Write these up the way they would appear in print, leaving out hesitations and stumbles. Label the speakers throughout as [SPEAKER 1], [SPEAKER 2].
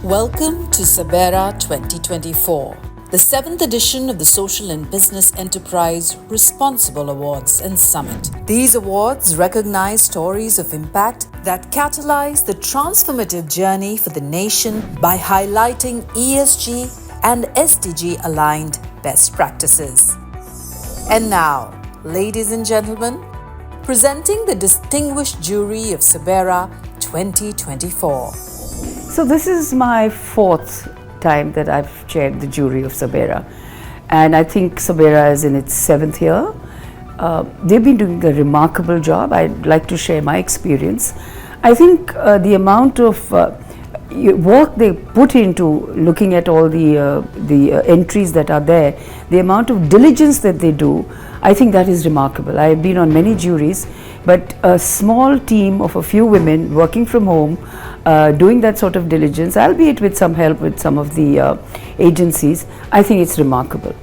[SPEAKER 1] Welcome to SABERA 2024, the 7th edition of the Social and Business Enterprise Responsible Awards and Summit. These awards recognize stories of impact that catalyze the transformative journey for the nation by highlighting ESG and SDG-aligned best practices. And now, ladies and gentlemen, presenting the distinguished jury of SABERA 2024.
[SPEAKER 2] So this is my fourth time that I've chaired the jury of SABERA, and I think SABERA is in its 7th year. They've been doing a remarkable job. I'd like to share my experience. I think the amount of work they put into looking at all the entries that are there, the amount of diligence that they do, I think that is remarkable. I have been on many juries, but a small team of a few women working from home, doing that sort of diligence, albeit with some help with some of the agencies, I think it's remarkable.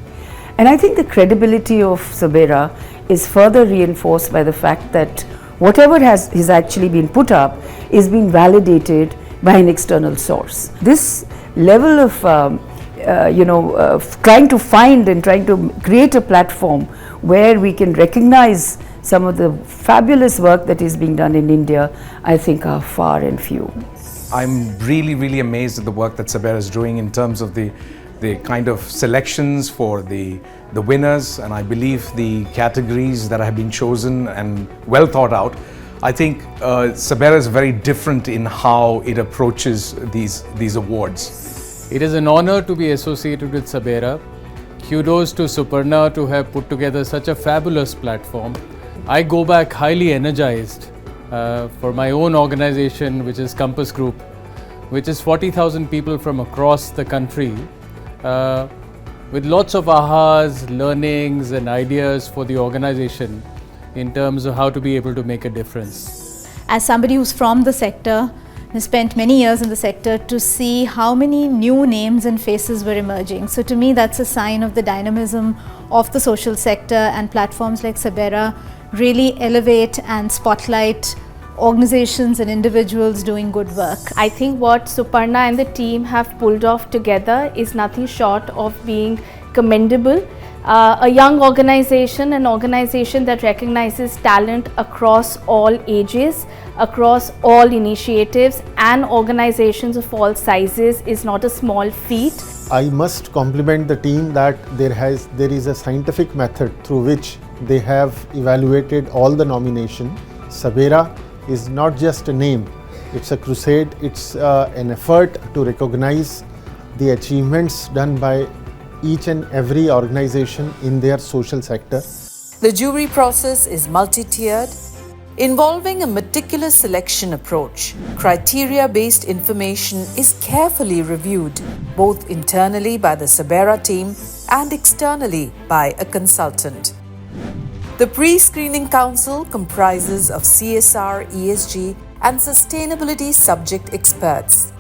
[SPEAKER 2] And I think the credibility of SABERA is further reinforced by the fact that whatever has actually been put up is being validated by an external source. This level of trying to find and trying to create a platform where we can recognize some of the fabulous work that is being done in India, I think are far and few.
[SPEAKER 3] I'm really amazed at the work that SABERA is doing in terms of the kind of selections for the winners, and I believe the categories that have been chosen and well thought out. I think SABERA is very different in how it approaches these awards.
[SPEAKER 4] It is an honor to be associated with SABERA. Kudos to Suparna to have put together such a fabulous platform. I go back highly energized for my own organization, which is Compass Group, which is 40,000 people from across the country, with lots of ahas, learnings and ideas for the organization in terms of how to be able to make a difference.
[SPEAKER 5] As somebody who's from the sector, who spent many years in the sector, to see how many new names and faces were emerging. So to me, that's a sign of the dynamism of the social sector, and platforms like SABERA really elevate and spotlight organizations and individuals doing good work.
[SPEAKER 6] I think what Suparna and the team have pulled off together is nothing short of being commendable. A young organization, an organization that recognizes talent across all ages, across all initiatives and organizations of all sizes is not a small feat.
[SPEAKER 7] I must compliment the team that there is a scientific method through which they have evaluated all the nominations. SABERA is not just a name, it's a crusade, it's an effort to recognize the achievements done by each and every organization in their social sector.
[SPEAKER 1] The jury process is multi-tiered, involving a meticulous selection approach. Criteria-based information is carefully reviewed, both internally by the SABERA team and externally by a consultant. The pre-screening council comprises of CSR, ESG, and sustainability subject experts,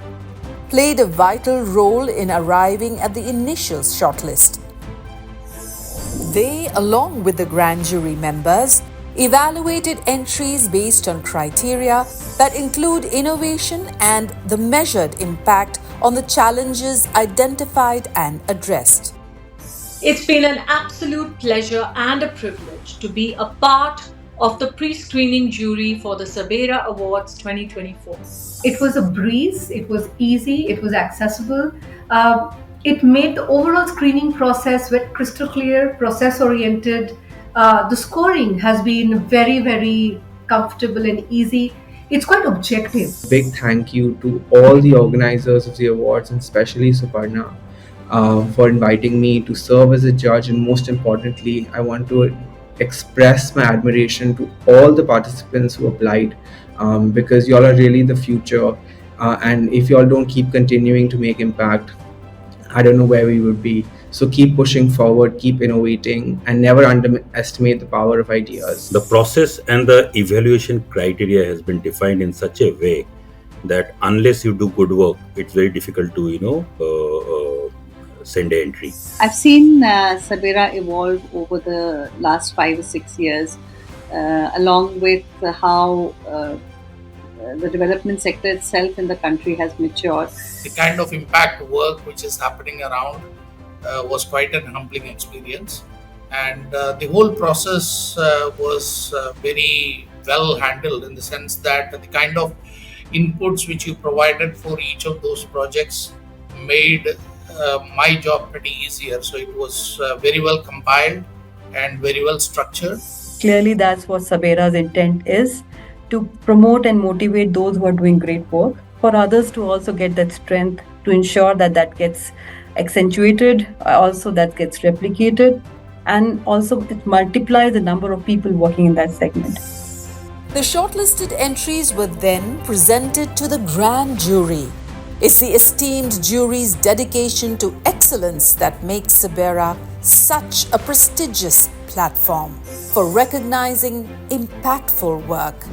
[SPEAKER 1] played a vital role in arriving at the initial shortlist. They, along with the grand jury members, evaluated entries based on criteria that include innovation and the measured impact on the challenges identified and addressed.
[SPEAKER 8] It's been an absolute pleasure and a privilege to be a part of the pre-screening jury for the SABERA Awards 2024.
[SPEAKER 9] It was a breeze, it was easy, it was accessible. It made the overall screening process very crystal clear, process-oriented. The scoring has been very comfortable and easy. It's quite objective.
[SPEAKER 10] Big thank you to all the organizers of the awards, and especially Suparna, for inviting me to serve as a judge. And most importantly, I want to express my admiration to all the participants who applied, because y'all are really the future, and if y'all don't keep continuing to make impact, I don't know where we would be. So keep pushing forward, keep innovating, and never underestimate the power of ideas.
[SPEAKER 11] The process and the evaluation criteria has been defined in such a way that unless you do good work, it's very difficult to send an entry.
[SPEAKER 12] I've seen SABERA evolve over the last 5 or 6 years, along with how the development sector itself in the country has matured.
[SPEAKER 13] The kind of impact work which is happening around was quite an humbling experience, and the whole process was very well handled, in the sense that the kind of inputs which you provided for each of those projects made my job pretty easier. So it was very well compiled and very well structured.
[SPEAKER 14] Clearly, that's what SABERA's intent is, to promote and motivate those who are doing great work, for others to also get that strength, to ensure that that gets accentuated, also that gets replicated, and also it multiplies the number of people working in that segment.
[SPEAKER 1] The shortlisted entries were then presented to the grand jury. It's the esteemed jury's dedication to excellence that makes SABERA such a prestigious platform for recognizing impactful work.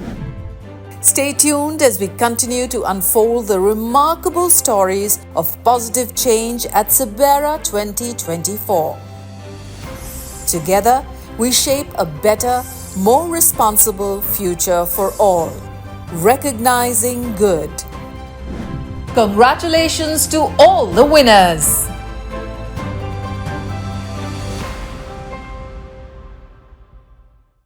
[SPEAKER 1] Stay tuned as we continue to unfold the remarkable stories of positive change at SABERA 2024. Together, we shape a better, more responsible future for all, recognizing good. Congratulations to all the winners!